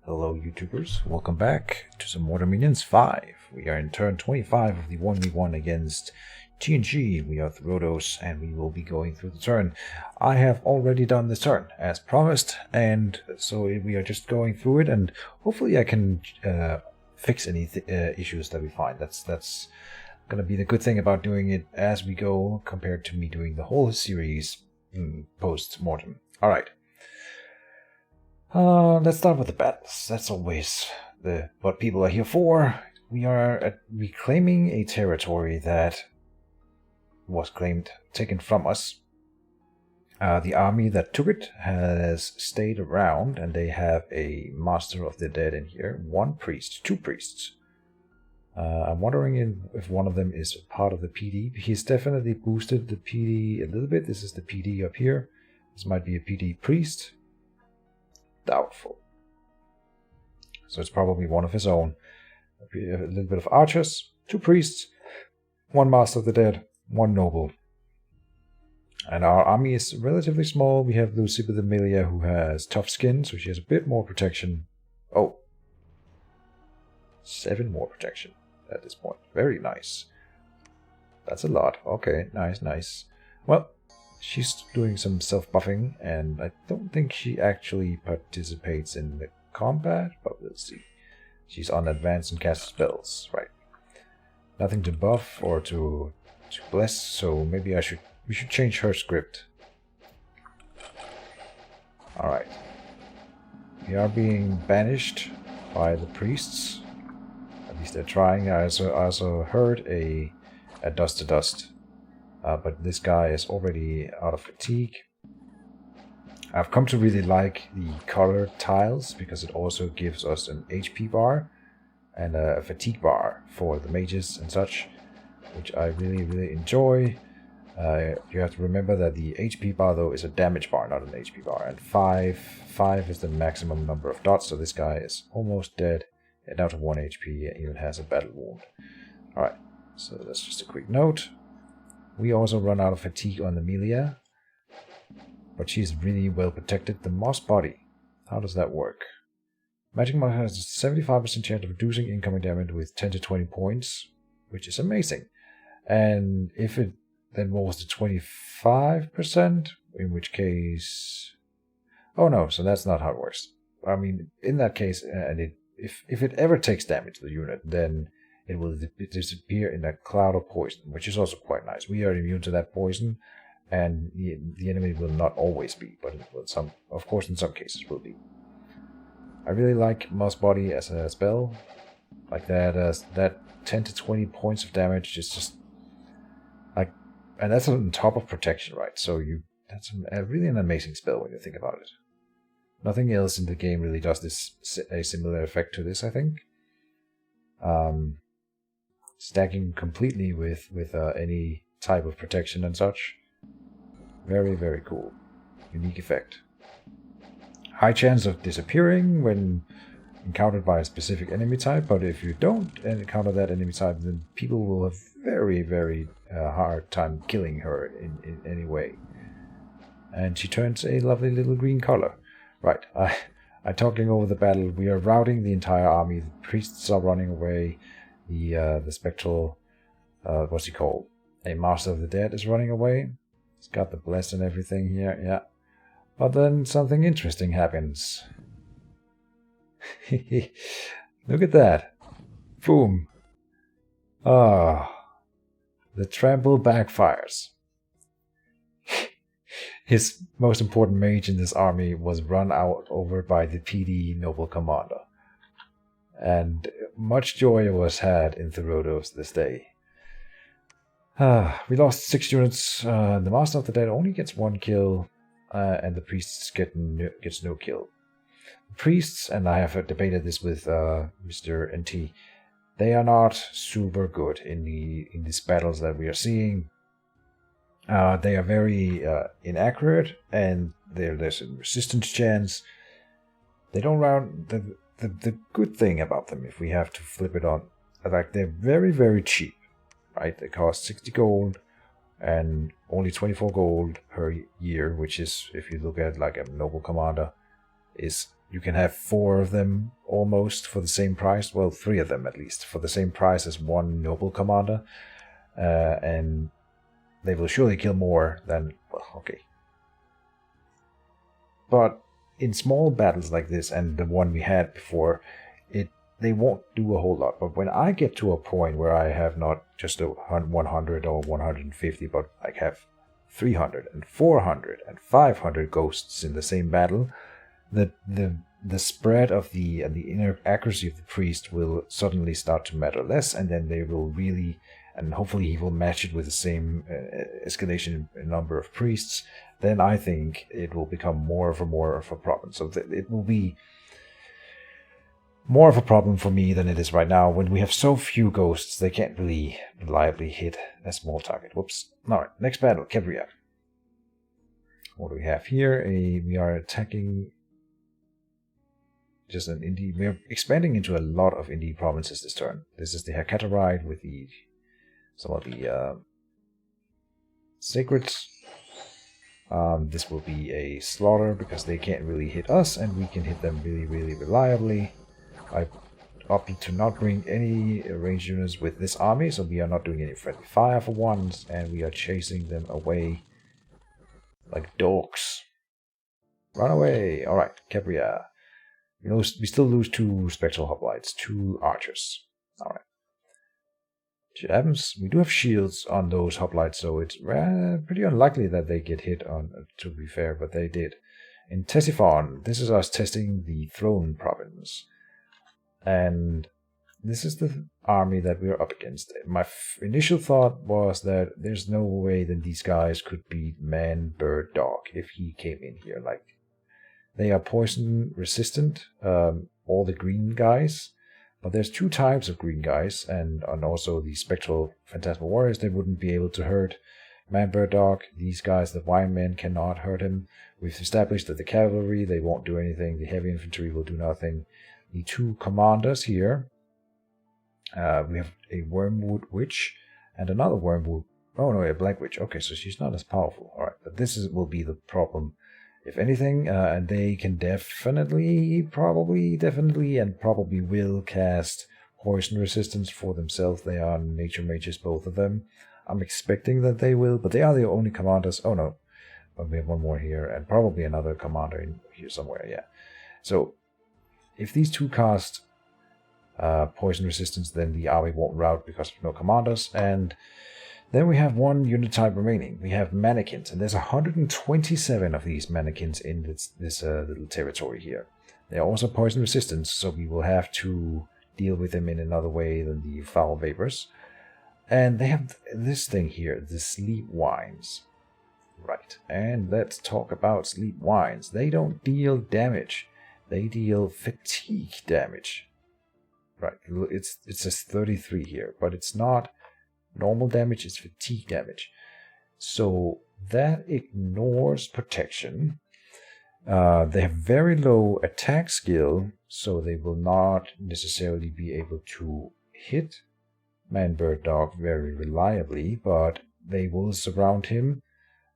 Hello YouTubers, welcome back to some More Dominions 5. We are in turn 25 of the 1v1 against Tien. We are Therodos and we will be going through the turn. I have already done this turn as promised, and so we are just going through it, and hopefully I can fix any issues that we find. That's gonna be the good thing about doing it as we go compared to me doing the whole series post-mortem. Alright. Let's start with the battles. That's always what people are here for. We are reclaiming a territory that was taken from us. The army that took it has stayed around, and they have a Master of the Dead in here. Two priests. I'm wondering if one of them is part of the PD. He's definitely boosted the PD a little bit. This is the PD up here. This might be a PD priest. Doubtful. So it's probably one of his own. A little bit of archers, two priests, one Master of the Dead, one noble. And our army is relatively small. We have Lucy with Amelia, who has tough skin, so she has a bit more protection. Oh. 7 more protection at this point. Very nice. That's a lot. Okay, nice. Well, she's doing some self-buffing, and I don't think she actually participates in the combat, but we'll see. She's on advance and casts spells, right. Nothing to buff or to bless, so maybe we should change her script. Alright. We are being banished by the priests. At least they're trying. I also heard a dust to dust. But this guy is already out of fatigue. I've come to really like the colored tiles because it also gives us an HP bar and a fatigue bar for the mages and such, which I really enjoy. You have to remember that the HP bar though is a damage bar, not an HP bar, and 5 is the maximum number of dots, so this guy is almost dead and out of 1 HP and even has a battle wound. Alright, so that's just a quick note. We also run out of fatigue on Amelia, but she's really well protected. The Moss Body, how does that work? Magic Moss has a 75% chance of reducing incoming damage with 10 to 20 points, which is amazing. And if it then rolls to 25%, in which case... Oh no, so that's not how it works. I mean, in that case, and if it ever takes damage to the unit, then it will disappear in a cloud of poison, which is also quite nice. We are immune to that poison, and the enemy will not always be, but it will of course in some cases will be. I really like Moss Body as a spell. Like that 10 to 20 points of damage is just like, and that's on top of protection, right? So that's really an amazing spell when you think about it. Nothing else in the game really does a similar effect to this, I think. Stacking completely with any type of protection and such. Very cool. Unique effect. High chance of disappearing when encountered by a specific enemy type, but if you don't encounter that enemy type, then people will have very hard time killing her in any way. And she turns a lovely little green color. Right, I'm talking over the battle. We are routing the entire army. The priests are running away. The spectral, what's he called? A Master of the Dead is running away. He's got the bless and everything here, yeah. But then something interesting happens. Look at that. Boom. Ah. The trample backfires. His most important mage in this army was run over by the PD noble commander. And much joy was had in Therodos this day. We lost 6 units. The Master of the Dead only gets 1 kill, and the priests gets no kill. The priests, and I have debated this with Mr. NT, they are not super good in these battles that we are seeing. They are very inaccurate, and there's a resistance chance. They don't round the good thing about them, if we have to flip it on, like they're very cheap, right? They cost 60 gold and only 24 gold per year, which is, if you look at like a noble commander, is you can have 4 of them almost for the same price. Well, 3 of them at least for the same price as one noble commander, and they will surely kill more than, well, okay. But in small battles like this, and the one we had before, they won't do a whole lot. But when I get to a point where I have not just a 100 or 150, but I have 300 and 400 and 500 ghosts in the same battle, the spread of the inner accuracy of the priest will suddenly start to matter less, and then they will really, and hopefully he will match it with the same escalation in number of priests. Then I think it will become more of a problem. So it will be more of a problem for me than it is right now. When we have so few ghosts, they can't really reliably hit a small target. Whoops. Alright, next battle, Kebria. What do we have here? We are attacking just an indie. We are expanding into a lot of indie provinces this turn. This is the Hekaterite with some of the sacreds. This will be a slaughter because they can't really hit us, and we can hit them really, really reliably. I opted to not bring any ranged units with this army, so we are not doing any friendly fire for once, and we are chasing them away like dogs. Run away! Alright, Kebria. We still lose 2 spectral hoplites, 2 archers. Alright. Shit happens. We do have shields on those hoplites, so it's pretty unlikely that they get hit on, to be fair, but they did. In Ctesiphon, this is us testing the throne province. And this is the army that we're up against. My initial thought was that there's no way that these guys could beat man, bird, dog if he came in here. Like, they are poison resistant, all the green guys. But there's 2 types of green guys, and also the spectral phantasmal warriors. They wouldn't be able to hurt man, bird, dog. These guys, the wine men, cannot hurt him. We've established that the cavalry, they won't do anything. The heavy infantry will do nothing. The 2 commanders here, we have a Wormwood Witch and another Wormwood. Oh no, a Black Witch. Okay, so she's not as powerful. All right, but this will be the problem, if anything. And they can definitely will cast poison resistance for themselves. They are nature mages, both of them. I'm expecting that they will, but they are the only commanders. Oh no, but we have one more here, and probably another commander in here somewhere. Yeah, so. If these 2 cast poison resistance, then the army won't rout because of no commanders. And then we have 1 unit type remaining. We have mannequins, and there's 127 of these mannequins in this little territory here. They are also poison resistant, so we will have to deal with them in another way than the foul vapors. And they have this thing here, the sleep wines. Right, and let's talk about sleep wines. They don't deal damage. They deal fatigue damage. Right, it says 33 here, but it's not normal damage, it's fatigue damage. So that ignores protection. They have very low attack skill, so they will not necessarily be able to hit man, bird, dog very reliably, but they will surround him.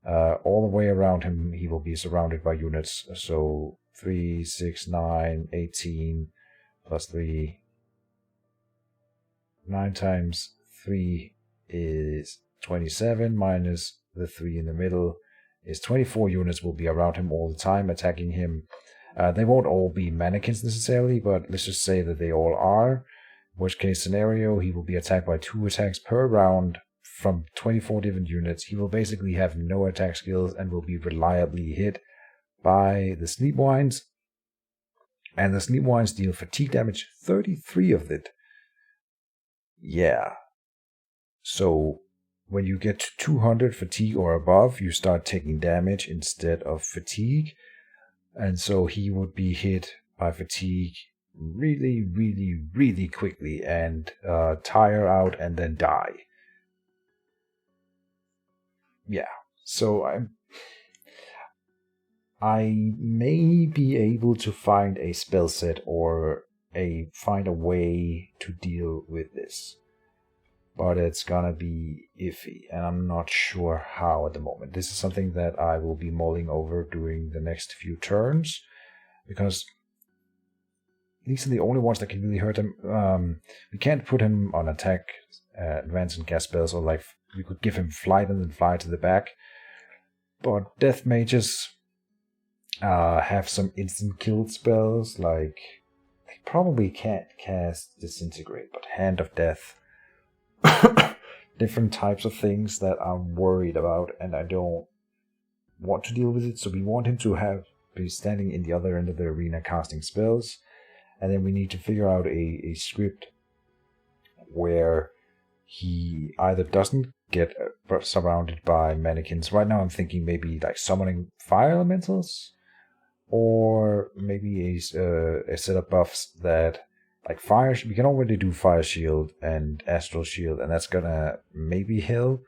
All the way around him, he will be surrounded by units, so 3, 6, 9, 18, plus 3. 9 times 3 is 27, minus the 3 in the middle is 24 units will be around him all the time, attacking him. They won't all be mannequins necessarily, but let's just say that they all are. Worst case scenario, he will be attacked by 2 attacks per round from 24 different units. He will basically have no attack skills and will be reliably hit by the sleep wines, and the sleep wines deal fatigue damage, 33 of it. Yeah. So when you get to 200 fatigue or above, you start taking damage instead of fatigue, and so he would be hit by fatigue really, really, really quickly and tire out and then die. Yeah. So I may be able to find a spell set or find a way to deal with this, but it's gonna be iffy, and I'm not sure how at the moment. This is something that I will be mulling over during the next few turns, because these are the only ones that can really hurt him. We can't put him on attack, advance and cast spells, or like we could give him flight and then fly to the back. But death mages have some instant kill spells, like they probably can't cast disintegrate, but hand of death. Different types of things that I'm worried about, and I don't want to deal with it. So we want him to be standing in the other end of the arena casting spells, and then we need to figure out a script where he either doesn't get surrounded by mannequins. Right now I'm thinking maybe like summoning fire elementals, or maybe a set of buffs that like fire. We can already do fire shield and astral shield, and that's gonna maybe help.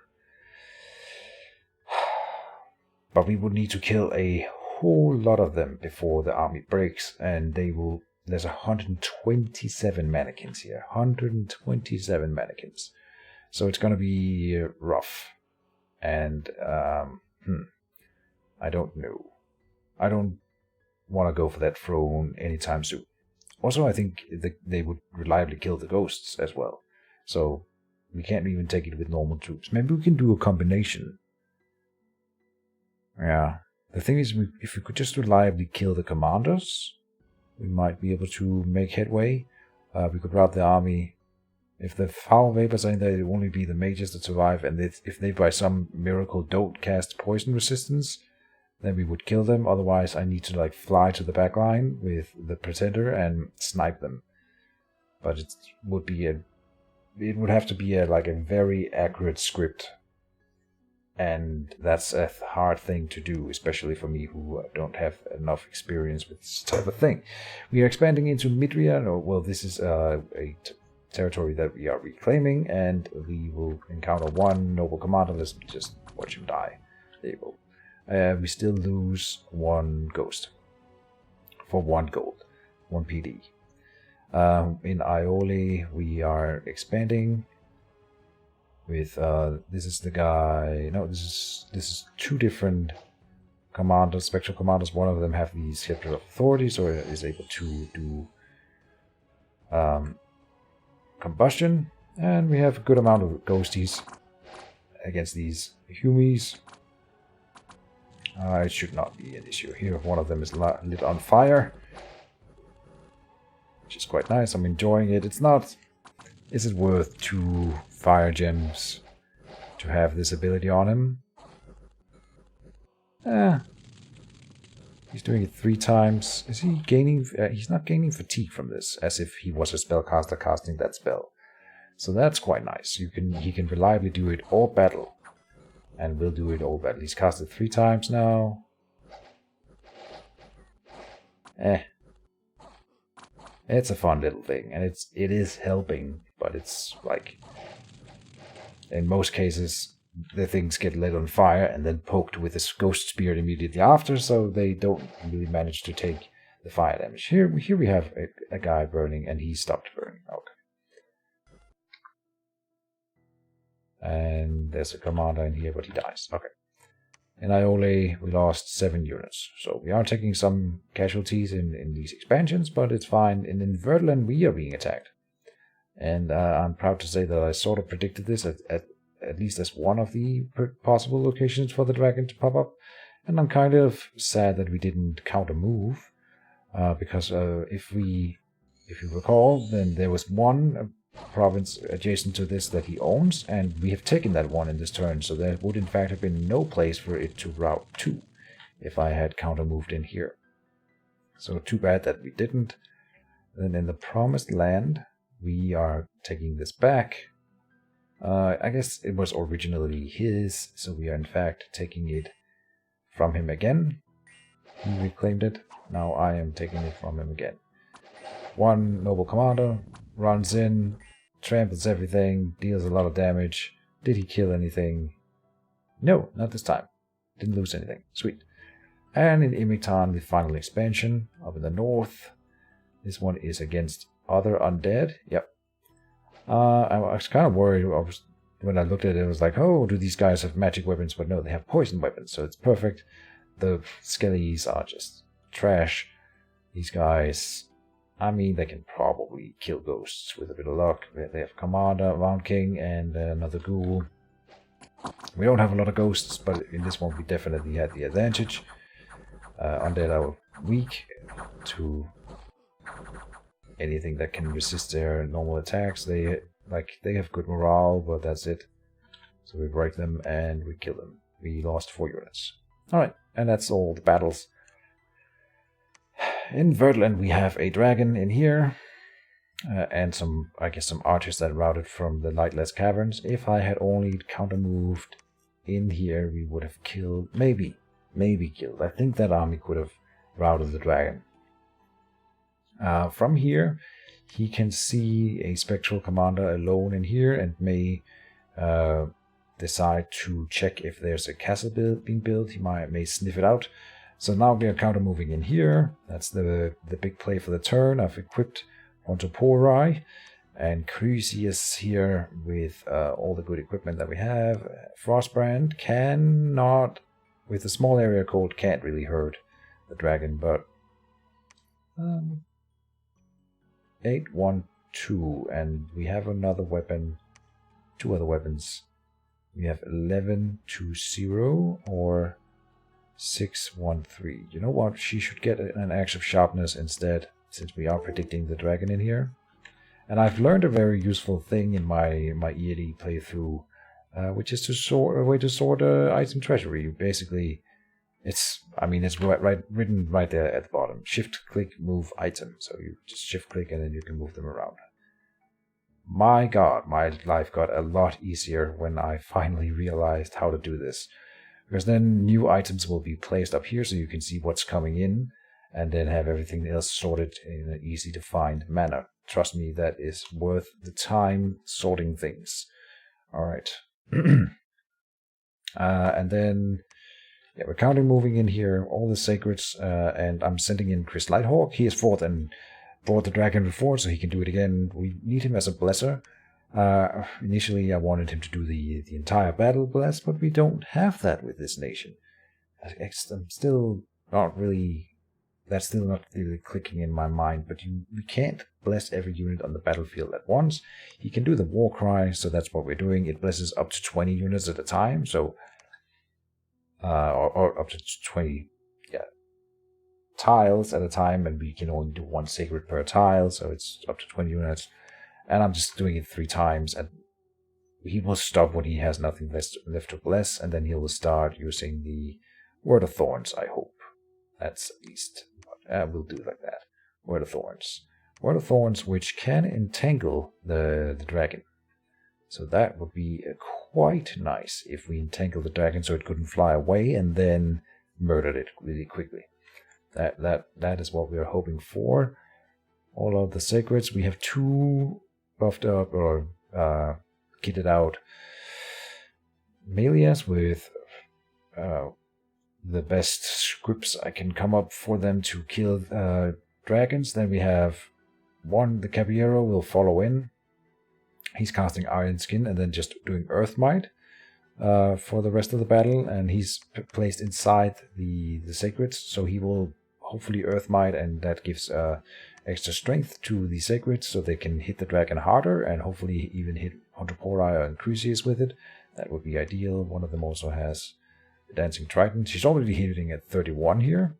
But we would need to kill a whole lot of them before the army breaks, and there's 127 mannequins here. 127 mannequins. So it's gonna be rough. And I don't know. I don't want to go for that throne anytime soon. Also, I think they would reliably kill the ghosts as well. So we can't even take it with normal troops. Maybe we can do a combination. Yeah. The thing is, if we could just reliably kill the commanders, we might be able to make headway. We could rout the army. If the foul vapors are in there, it will only be the mages that survive. And if they by some miracle don't cast poison resistance, then we would kill them. Otherwise, I need to like fly to the back line with the pretender and snipe them. But it would have to be a very accurate script, and that's a hard thing to do, especially for me who don't have enough experience with this type of thing. We are expanding into Midria. Well, this is a territory that we are reclaiming, and we will encounter one noble commander. Let's just watch him die. There you go. We still lose one ghost for 1 gold, 1 PD. In Aioli, we are expanding with this is the guy. No, this is 2 different commanders, spectral commanders. One of them have the Scepter of Authority, so it is able to do combustion, and we have a good amount of ghosties against these humies. It should not be an issue here. One of them is lit on fire, which is quite nice. I'm enjoying it. It's not... Is it worth 2 fire gems to have this ability on him? He's doing it 3 times. Is he gaining... he's not gaining fatigue from this, as if he was a spellcaster casting that spell. So that's quite nice. He can reliably do it all battle. And we'll do it all battle. He's cast it 3 times now. It's a fun little thing, and it is helping, but it's like in most cases the things get lit on fire and then poked with a ghost spear immediately after, so they don't really manage to take the fire damage. Here we have a guy burning, and he stopped burning. Okay. And there's a commander in here, but he dies. Okay. In Aioli, we lost 7 units. So we are taking some casualties in these expansions, but it's fine. And in Verdland, we are being attacked. And I'm proud to say that I sort of predicted this at least as one of the possible locations for the dragon to pop up. And I'm kind of sad that we didn't counter move. Because if you recall, then there was one province adjacent to this that he owns, and we have taken that one in this turn, so there would in fact have been no place for it to route to if I had counter moved in here. So too bad that we didn't. Then in the Promised Land, we are taking this back. I guess it was originally his, so we are in fact taking it from him again. He reclaimed it. Now I am taking it from him again. One noble commander runs in, tramples everything, deals a lot of damage. Did he kill anything? No, not this time. Didn't lose anything. Sweet. And in Imitan, the final expansion up in the north. This one is against other undead. Yep. I was kind of worried when I looked at it. I was like, oh, do these guys have magic weapons? But no, they have poison weapons, so it's perfect. The skellies are just trash. These guys I mean, they can probably kill ghosts with a bit of luck. They have Commander, Round King, and another ghoul. We don't have a lot of ghosts, but in this one we definitely had the advantage. Undead are weak to anything that can resist their normal attacks. They have good morale, but that's it. So we break them and we kill them. We lost 4 units. Alright, and that's all the battles. In Verdland we have a dragon in here. And some archers that routed from the Lightless Caverns. If I had only counter-moved in here, we would have killed, maybe killed. I think that army could have routed the dragon. From here, he can see a Spectral Commander alone in here and may decide to check if there's a castle being built. He may sniff it out. So now we are counter-moving in here. That's the big play for the turn. I've equipped Ontopori and Crucius here with all the good equipment that we have. Frostbrand cannot, with a small area code, can't really hurt the dragon, but 812, and we have another weapon, 2 other weapons. We have 1120 or 613. You know what? She should get an axe of sharpness instead, since we are predicting the dragon in here. And I've learned a very useful thing in my EAD playthrough, which is a way to sort item treasury. Basically, it's written right there at the bottom. Shift-click, move item. So you just shift-click and then you can move them around. My god, my life got a lot easier when I finally realized how to do this. Because then new items will be placed up here so you can see what's coming in, and then have everything else sorted in an easy-to-find manner. Trust me, that is worth the time sorting things. Alright. And then, yeah, we're counter-moving in here, all the sacreds, and I'm sending in Chris Lighthawk. He has fought and brought the dragon before, so he can do it again. We need him as a blesser. Initially, I wanted him to do the entire battle bless, but we don't have that with this nation. I'm still not really... That's still not really clicking in my mind, but we can't bless every unit on the battlefield at once. He can do the war cry, so that's what we're doing. It blesses up to 20 units at a time, so... or up to 20 tiles at a time, and we can only do 1 sacred per tile, so it's up to 20 units. And I'm just doing it 3 times, and he will stop when he has nothing left to bless, and then he will start using the Word of Thorns, I hope. That's at least what we'll do like that. Word of Thorns. Word of Thorns, which can entangle the dragon. So that would be quite nice if we entangle the dragon so it couldn't fly away and then murdered it really quickly. That is what we are hoping for. All of the sacreds, we have 2 buffed up or kitted out Melias with the best scripts I can come up for them to kill dragons. Then we have 1, the Caballero will follow in. He's casting Iron Skin and then just doing Earth Might for the rest of the battle, and he's placed inside the sacreds, so he will hopefully Earth Might, and that gives extra strength to the sacreds so they can hit the dragon harder and hopefully even hit Ontopori and Crucius with it. That would be ideal. One of them also has the Dancing Triton. She's already hitting at 31 here.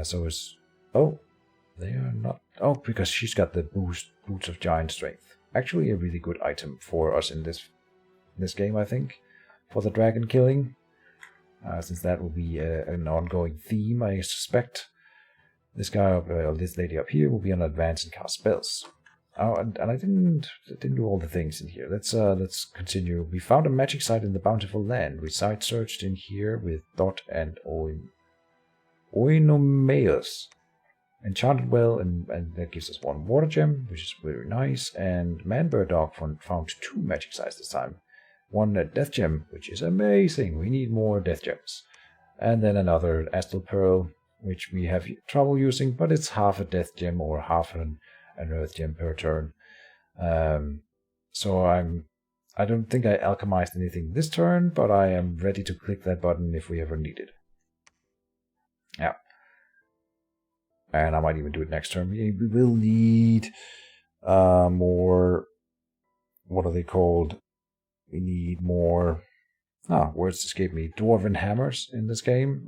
So it's... Oh, they are not... Oh, because she's got the Boots of Giant Strength. Actually a really good item for us in this game, I think, for the dragon killing. Since that will be an ongoing theme, I suspect. This guy, this lady up here, will be on advance and cast spells. Oh, and I didn't do all the things in here. Let's continue. We found a magic site in the Bountiful Land. We site searched in here with Dot and Oinomaeus. Enchanted Well, and that gives us 1 water gem, which is very nice. And Manbird Dog found 2 magic sites this time. 1 death gem, which is amazing. We need more death gems. And then another Astral Pearl, which we have trouble using, but it's half a death gem or half an earth gem per turn. So I don't think I alchemized anything this turn, but I am ready to click that button if we ever need it. Yeah. And I might even do it next turn. We will need more... What are they called? We need more... words escape me. Dwarven hammers in this game.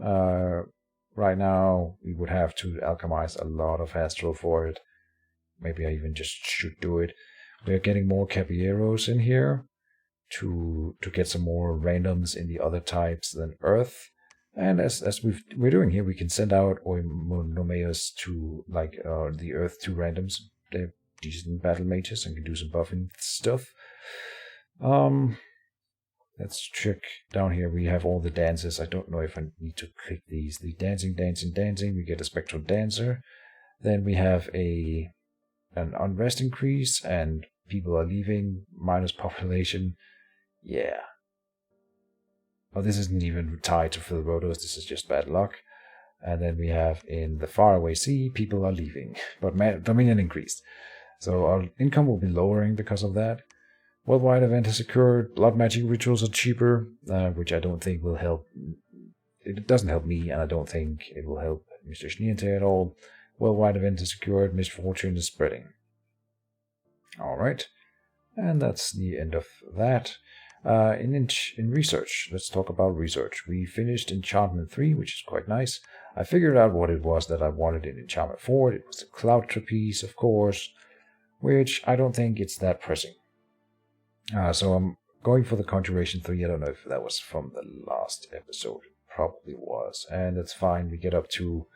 Right now, we would have to alchemize a lot of astral for it. Maybe I even just should do it. We're getting more caballeros in here to get some more randoms in the other types than Earth. And as we're doing here, we can send out Oimonomeus to the Earth 2 randoms. They're decent battle mages and can do some buffing stuff. Let's check down here. We have all the dances. I don't know if I need to click these. The dancing. We get a spectral dancer. Then we have an unrest increase, and people are leaving, minus population. Yeah. Oh, this isn't even tied to Therodos. This is just bad luck. And then we have in the faraway sea, people are leaving, but Dominion increased. So our income will be lowering because of that. Worldwide event is secured. Blood magic rituals are cheaper, which I don't think will help. It doesn't help me, and I don't think it will help Mr. Schneeente at all. Worldwide event is secured. Misfortune is spreading. Alright. And that's the end of that. In research, let's talk about research. We finished Enchantment 3, which is quite nice. I figured out what it was that I wanted in Enchantment 4. It was the Cloud Trapeze, of course, which I don't think it's that pressing. So I'm going for the Conjuration 3. I don't know if that was from the last episode. It probably was. And that's fine. We get up to...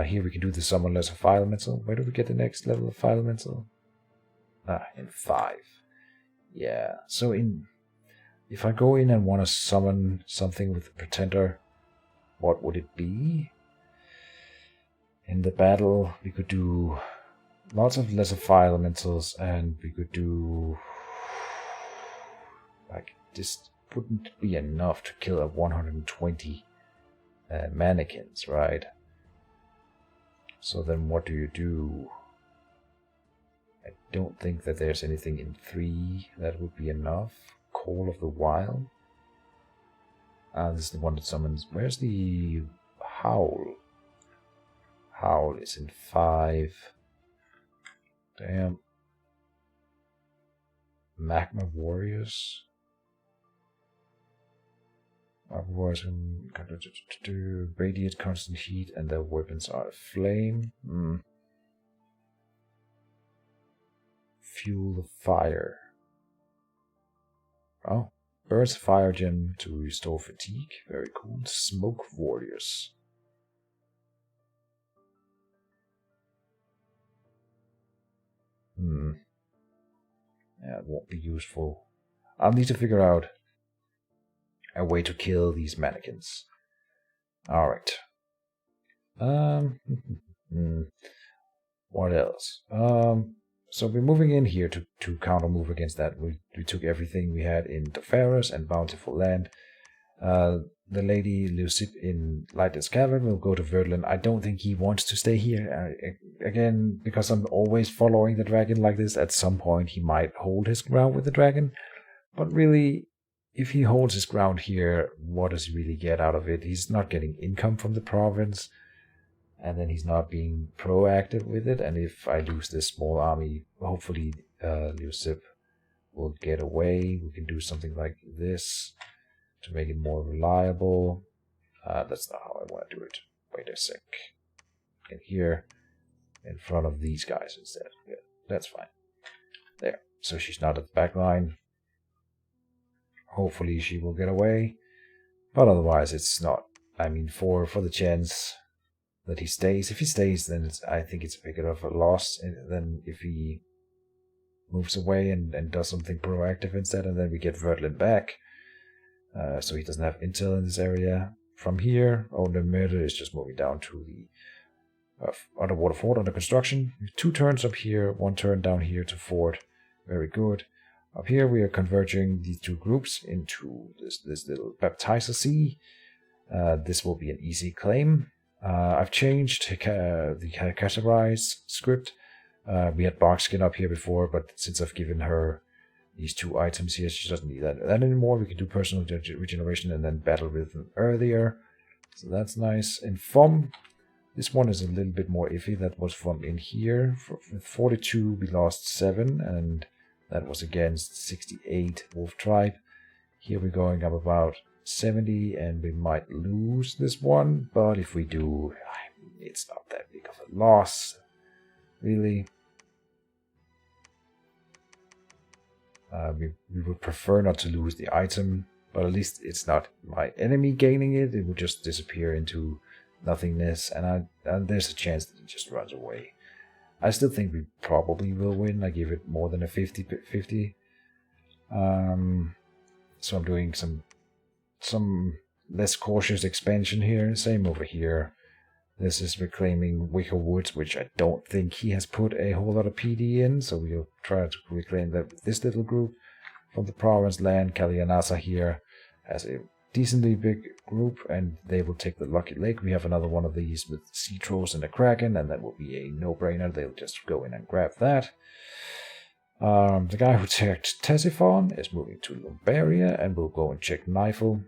here we can do the Summon Lesser Fire Elemental. Where do we get the next level of Fire Elemental? In 5. Yeah. So if I go in and want to summon something with the Pretender, what would it be? In the battle, we could do lots of Lesser Fire Elementals, and we could do... this wouldn't be enough to kill 120 mannequins, right? So then what do you do? I don't think that there's anything in 3 that would be enough. Call of the Wild. This is the one that summons... Where's the Howl? Howl is in 5. Damn. Magma Warriors. Warriors radiate constant heat, and their weapons are flame. Fuel the fire. Oh, burst fire gem to restore fatigue. Very cool. Smoke warriors. Yeah, it won't be useful. I'll need to figure out a way to kill these mannequins. Alright. What else? So we're moving in here to counter move against that. We took everything we had in Therodos and Bountiful Land. The lady Lucip in Lightless Cavern will go to Verdlin. I don't think he wants to stay here. Again, because I'm always following the dragon like this, at some point he might hold his ground with the dragon. But really, if he holds his ground here, what does he really get out of it? He's not getting income from the province, and then he's not being proactive with it. And if I lose this small army, hopefully Lucip will get away. We can do something like this to make it more reliable. That's not how I want to do it. Wait a sec. In here, in front of these guys instead. Yeah, that's fine. There. So she's not at the back line. Hopefully she will get away. But otherwise it's not. I mean, for the chance that he stays. If he stays, then I think it's bigger of a loss than if he moves away and does something proactive instead, and then we get Verdlin back. So he doesn't have intel in this area. From here, the murder is just moving down to the underwater fort under construction. 2 turns up here, 1 turn down here to fort. Very good. Up here we are converging these 2 groups into this little baptizer sea. This will be an easy claim. I've changed the Categorize script. We had Barkskin up here before, but since I've given her these 2 items here, she doesn't need that anymore. We can do personal regeneration and then battle with them earlier. So that's nice. In FOM, This one is a little bit more iffy. That was from in here. With 42 we lost 7, and that was against 68 Wolf Tribe. Here we're going up about 70, and we might lose this one, but if we do, it's not that big of a loss, really. We would prefer not to lose the item, but at least it's not my enemy gaining it. It would just disappear into nothingness, and there's a chance that it just runs away. I still think we probably will win. I give it more than a 50-50. So I'm doing some less cautious expansion here. Same over here. This is reclaiming Wicker Woods, which I don't think he has put a whole lot of PD in, so we'll try to reclaim that with this little group from the province land. Kalianasa here has a decently big group, and they will take the Lucky Lake. We have another one of these with Sea Trolls and a Kraken, and that will be a no-brainer. They'll just go in and grab that. The guy who checked Ctesiphon is moving to Lumberia, and we'll go and check Nifel.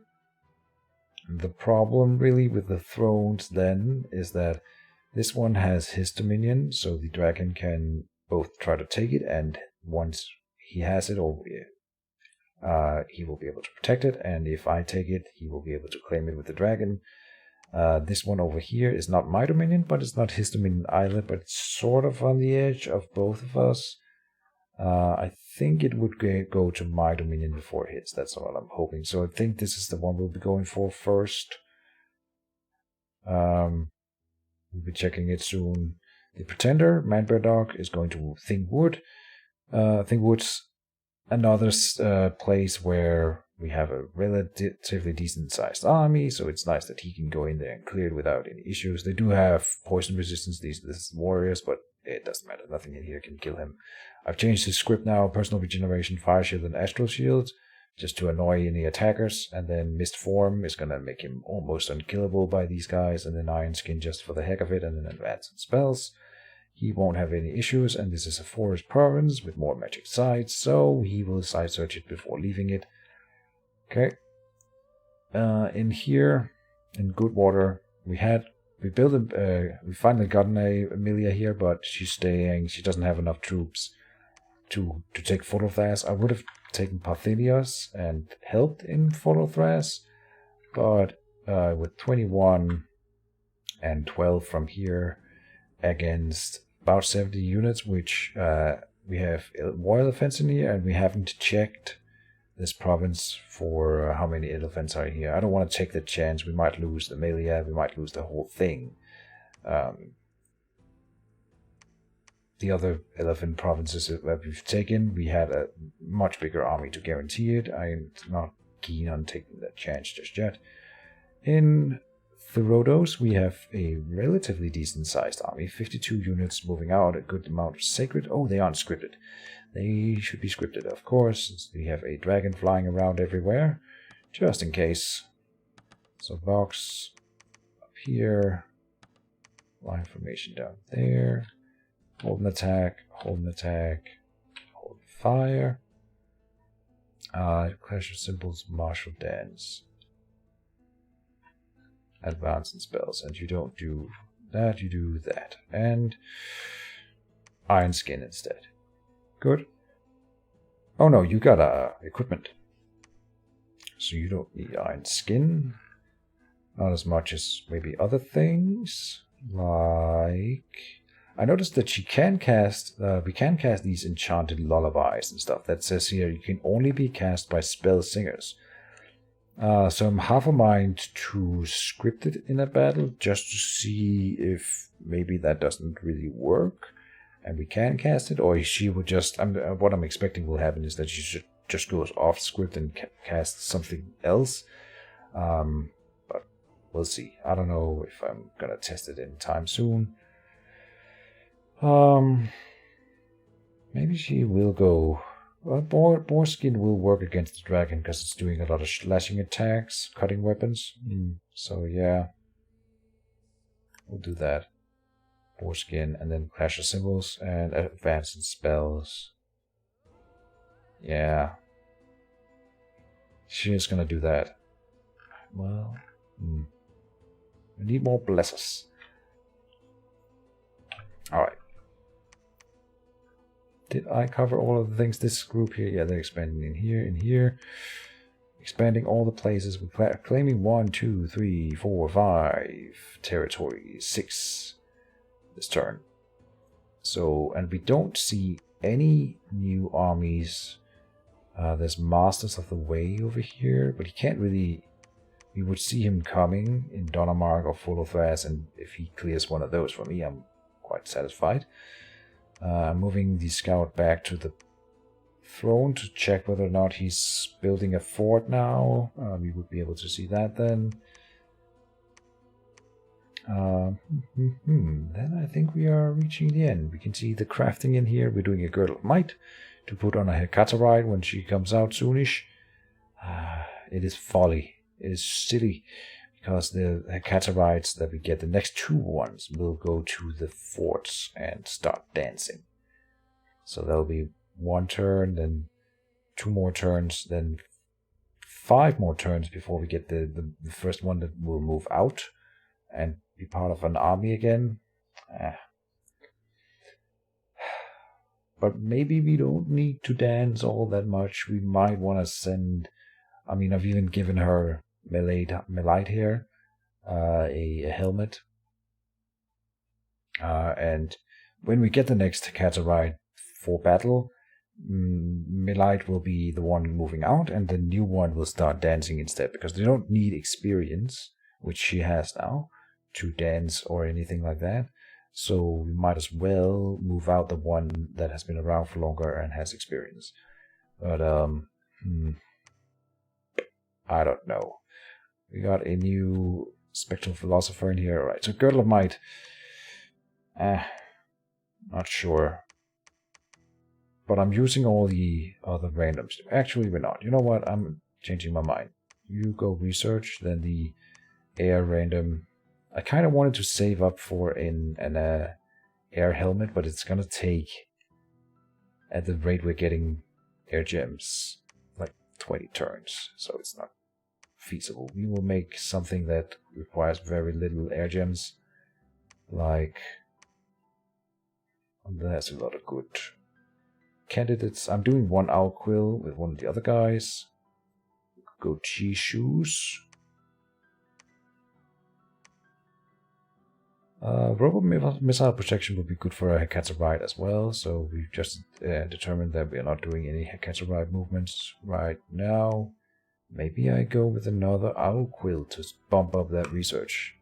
The problem really with the thrones then is that this one has his dominion, so the dragon can both try to take it, and once he has it, he will be able to protect it, and if I take it, he will be able to claim it with the dragon. This one over here is not my dominion, but it's not his dominion either, but it's sort of on the edge of both of us. I think it would go to my dominion before it hits. That's what I'm hoping. So I think this is the one we'll be going for first. We'll be checking it soon. The Pretender, Manbear Dog, is going to Thingwood. Thingwood's another place where we have a relatively decent-sized army, so it's nice that he can go in there and clear it without any issues. They do have poison resistance, these warriors, but it doesn't matter. Nothing in here can kill him. I've changed his script now. Personal Regeneration, Fire Shield, and Astral Shield, just to annoy any attackers. And then Mist Form is going to make him almost unkillable by these guys. And then Iron Skin just for the heck of it. And then Advance and Spells. He won't have any issues. And this is a forest province with more magic sites, so he will side search it before leaving it. Okay. In here, in Goodwater, we finally gotten a Amelia here, but she's staying. She doesn't have enough troops to take Photothras. I would have taken Parthenios and helped in Photothras, but with 21 and 12 from here against about 70 units, which we have war elephants in here, and we haven't checked this province for how many elephants are here. I don't want to take the chance. We might lose the Amelia, we might lose the whole thing. The other elephant provinces that we've taken, we had a much bigger army to guarantee it. I'm not keen on taking that chance just yet. In Therodos, we have a relatively decent-sized army, 52 units moving out, a good amount of sacred. Oh, they aren't scripted. They should be scripted, of course, since we have a dragon flying around everywhere, just in case. So box up here, line formation down there, hold an attack, hold fire, clash of symbols, martial dance, advance and spells, and you don't do that, you do that, and iron skin instead. Good. Oh no, you got equipment. So you don't need iron skin. Not as much as maybe other things. Like, I noticed that we can cast these enchanted lullabies and stuff. That says here you can only be cast by spell singers. So I'm half a mind to script it in a battle just to see if maybe that doesn't really work. And we can cast it, or she would just... what I'm expecting will happen is that she just goes off script and casts something else. But we'll see. I don't know if I'm gonna test it anytime soon. Maybe she will go... Well, boar skin will work against the dragon because it's doing a lot of slashing attacks, cutting weapons. So yeah, we'll do that. Skin, and then clash of symbols and advance and spells. Yeah, she is gonna do that. Well, we need more blessers. Alright. Did I cover all of the things? This group here, yeah, they're expanding in here. Expanding all the places. We're claiming 1, 2, 3, 4, 5 territories, 6 this turn. So, and we don't see any new armies. There's Masters of the Way over here, but he can't really. We would see him coming in Donamark or Fullothras, and if he clears one of those for me, I'm quite satisfied. Moving the scout back to the throne to check whether or not he's building a fort now. We would be able to see that then. Then I think we are reaching the end. We can see the crafting in here. We're doing a Girdle of Might to put on a Hekaterite when she comes out soonish. It is folly. It is silly. Because the Hekaterites that we get, the next 2 ones, will go to the forts and start dancing. So there'll be 1 turn, then 2 more turns, then 5 more turns before we get the first one that will move out and be part of an army again. But maybe we don't need to dance all that much. We might want to send... I mean, I've even given her Melite here, a helmet. And when we get the next Hekaterite for battle, Melite will be the one moving out, and the new one will start dancing instead, because they don't need experience, which she has now, to dance or anything like that. So we might as well move out the one that has been around for longer and has experience. But I don't know. We got a new Spectral Philosopher in here. Alright, so Girdle of Might. Not sure. But I'm using all the other randoms. Actually, we're not. You know what? I'm changing my mind. You go research, then the air random. I kind of wanted to save up for an air helmet, but it's gonna take, at the rate we're getting air gems, like 20 turns. So it's not feasible. We will make something that requires very little air gems. Like, there's a lot of good candidates. I'm doing 1 Owl Quill with one of the other guys. Go Chi Shoes. Robot Missile Protection would be good for a Hekaterite as well, so we've just determined that we are not doing any Hekaterite movements right now. Maybe I go with another Owl Quill to bump up that research.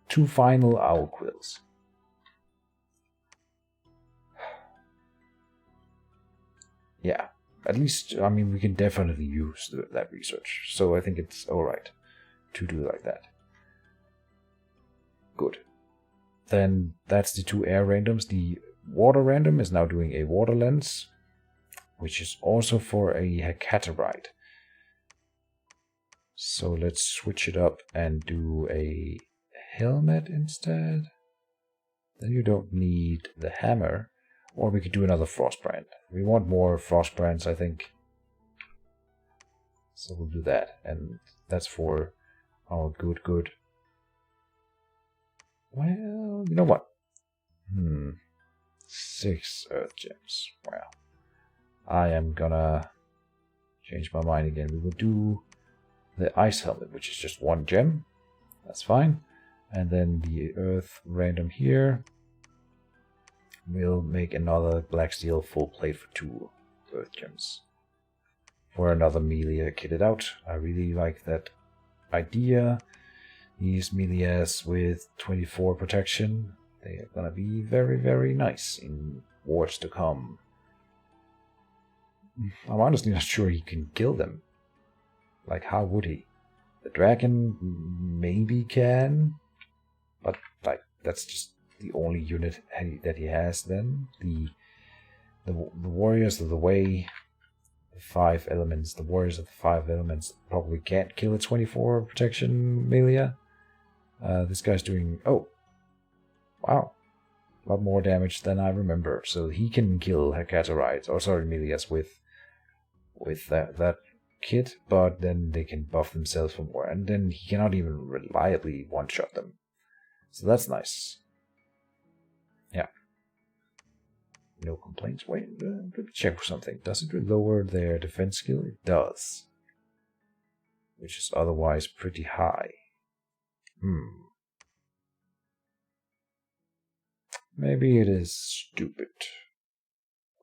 2 final Owl Quills. Yeah, at least, I mean, we can definitely use that research, so I think it's alright to do like that. Good. Then that's the 2 air randoms. The water random is now doing a water lens, which is also for a Hekaterite. So let's switch it up and do a helmet instead. Then you don't need the hammer. Or we could do another Frostbrand. We want more Frostbrands, I think. So we'll do that. And that's for our good. Well, you know what? 6 Earth Gems. Wow. I am gonna change my mind again. We will do the Ice Helmet, which is just 1 gem. That's fine. And then the Earth random here. We'll make another Black Steel full plate for 2 Earth Gems. For another Melia kitted out. I really like that idea. These Melias with 24 protection. They are gonna be very, very nice in wars to come. I'm honestly not sure he can kill them. Like, how would he? The dragon maybe can, but like that's just the only unit that he has. Then the warriors of the way, the 5 elements. The warriors of the 5 elements probably can't kill a 24 protection Melia. This guy's doing wow, a lot more damage than I remember. So he can kill Hekaterites, or sorry, Melias with that kit, but then they can buff themselves for more, and then he cannot even reliably one-shot them. So that's nice. Yeah. No complaints. Wait, let me check for something. Does it lower their defense skill? It does. Which is otherwise pretty high. Maybe it is stupid.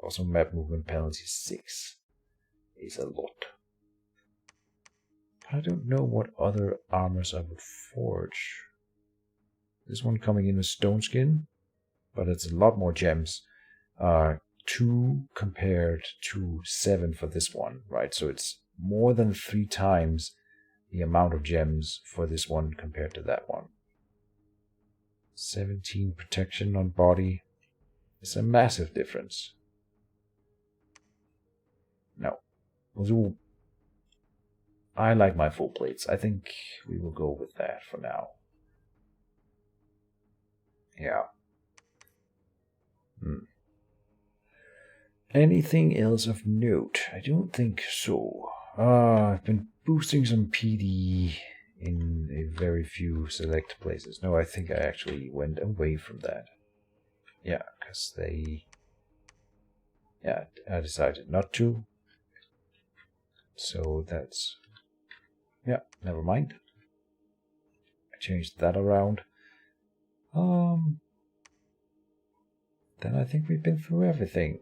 Also, map movement penalty 6 is a lot. I don't know what other armors I would forge. This one coming in with stone skin, but it's a lot more gems. 2 compared to 7 for this one, right? So it's more than 3 times the amount of gems for this one compared to that one. 17 protection on body. It's a massive difference. No. We'll do... I like my full plates. I think we will go with that for now. Yeah. Anything else of note? I don't think so. I've been boosting some PD in a very few select places. No, I think I actually went away from that. Yeah, because they... Yeah, I decided not to. So that's... Yeah, never mind. I changed that around. Then I think we've been through everything.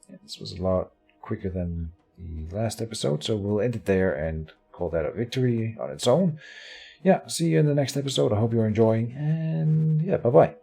Yeah, this was a lot quicker than the last episode, so we'll end it there and call that a victory on its own. Yeah, see you in the next episode. I hope you're enjoying, and yeah, bye-bye.